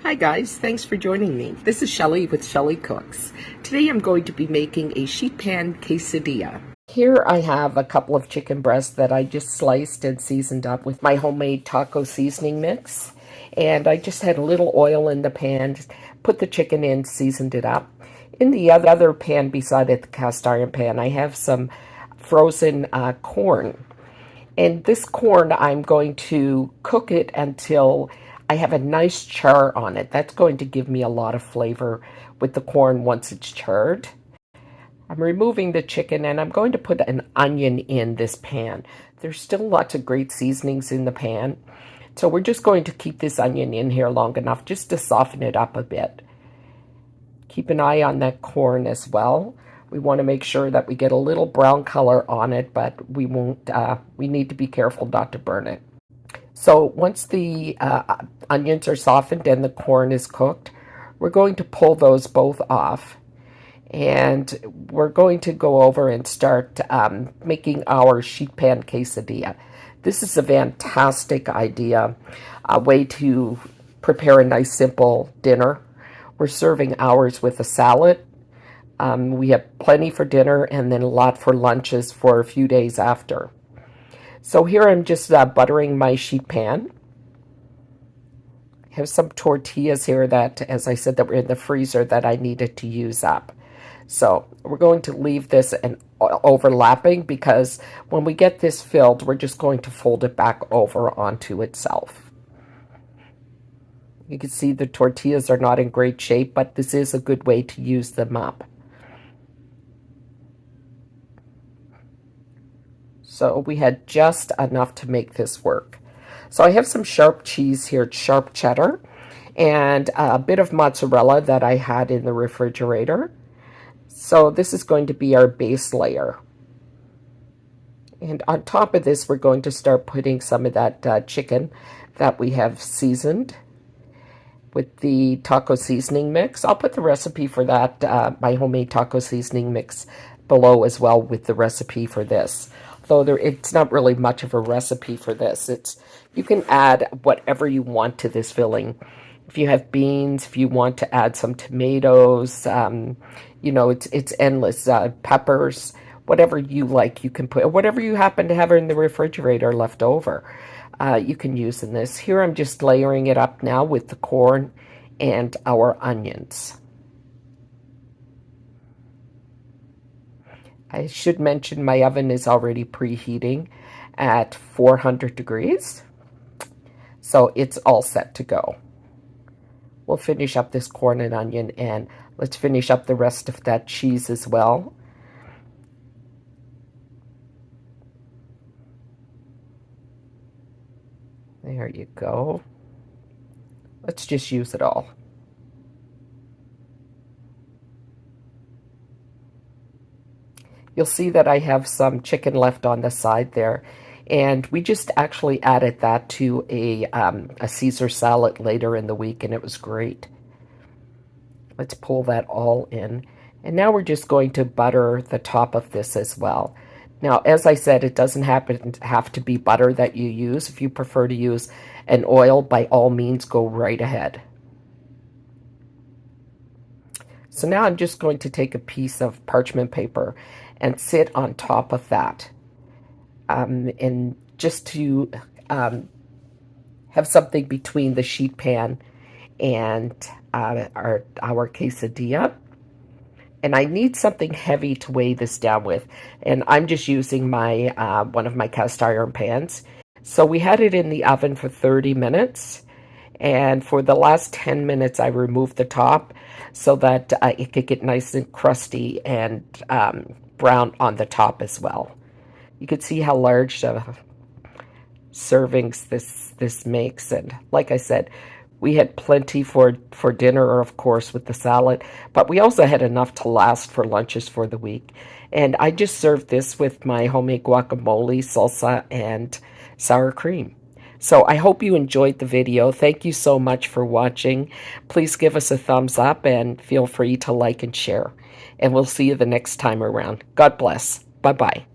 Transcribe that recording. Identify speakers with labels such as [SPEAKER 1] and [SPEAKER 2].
[SPEAKER 1] Hi guys, thanks for joining me. This is Shelly with Shelly Cooks. Today I'm going to be making a sheet pan quesadilla. Here I have a couple of chicken breasts that I just sliced and seasoned up with my homemade taco seasoning mix. And I just had a little oil in the pan, put the chicken in, seasoned it up. In the other pan beside it, the cast iron pan, I have some frozen corn. And this corn, I'm going to cook it until I have a nice char on it. That's going to give me a lot of flavor with the corn once it's charred. I'm removing the chicken and I'm going to put an onion in this pan. There's still lots of great seasonings in the pan. So we're just going to keep this onion in here long enough just to soften it up a bit. Keep an eye on that corn as well. We want to make sure that we get a little brown color on it, but we won't. We need to be careful not to burn it. So once the onions are softened and the corn is cooked, we're going to pull those both off. And we're going to go over and start making our sheet pan quesadilla. This is a fantastic idea, a way to prepare a nice simple dinner. We're serving ours with a salad. We have plenty for dinner and then a lot for lunches for a few days after. So here I'm just buttering my sheet pan. I have some tortillas here that, as I said, that were in the freezer that I needed to use up. So we're going to leave this and overlapping because when we get this filled, we're just going to fold it back over onto itself. You can see the tortillas are not in great shape, but this is a good way to use them up. So we had just enough to make this work. So I have some sharp cheese here, sharp cheddar, and a bit of mozzarella that I had in the refrigerator. So this is going to be our base layer. And on top of this, we're going to start putting some of that chicken that we have seasoned with the taco seasoning mix. I'll put the recipe for that, my homemade taco seasoning mix, below as well with the recipe for this. Though it's not really much of a recipe for this. You can add whatever you want to this filling. If you have beans, if you want to add some tomatoes, you know, it's endless. Peppers, whatever you like, you can put. Whatever you happen to have in the refrigerator left over, you can use in this. Here I'm just layering it up now with the corn and our onions. I should mention my oven is already preheating at 400 degrees. So it's all set to go. We'll finish up this corn and onion and let's finish up the rest of that cheese as well. There you go. Let's just use it all. You'll see that I have some chicken left on the side there. And we just actually added that to a Caesar salad later in the week, and it was great. Let's pull that all in. And now we're just going to butter the top of this as well. Now, as I said, it doesn't have to be butter that you use. If you prefer to use an oil, by all means, go right ahead. So now I'm just going to take a piece of parchment paper and sit on top of that. And just to have something between the sheet pan and our quesadilla. And I need something heavy to weigh this down with. And I'm just using my one of my cast iron pans. So we had it in the oven for 30 minutes. And for the last 10 minutes, I removed the top so that it could get nice and crusty and brown on the top as well. You can see how large servings this makes. And like I said, we had plenty for dinner, of course, with the salad. But we also had enough to last for lunches for the week. And I just served this with my homemade guacamole, salsa, and sour cream. So I hope you enjoyed the video. Thank you so much for watching. Please give us a thumbs up and feel free to like and share. And we'll see you the next time around. God bless. Bye-bye.